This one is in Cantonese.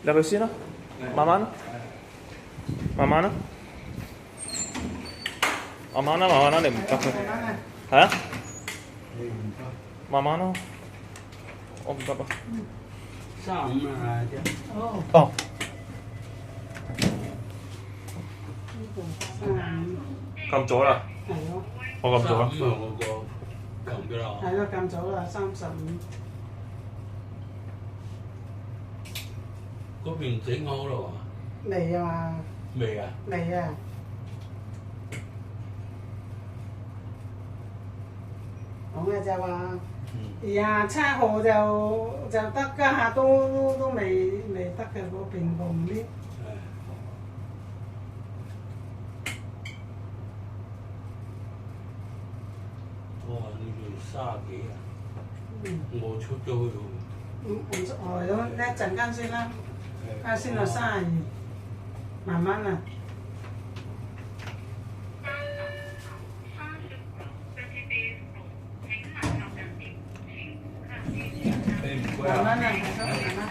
入去先啦，慢慢啦，慢慢啦，慢慢啦，慢慢啦，你唔急佢。係啊，慢慢咯，我唔急啊。35啊啫。哦。撳咗啦。係咯。我撳咗啦。35啊，我撳咗啦。係咯，撳咗啦，35。嗰邊整好啦喎。未啊嘛。未啊？未啊。講嘅就話27號就得，家下都未得嘅嗰邊部唔知。哇！呢度30幾啊？我出咗去喎。唔出外咯，一陣間先啦，家先到32，慢慢啊。慢慢啊，慢慢。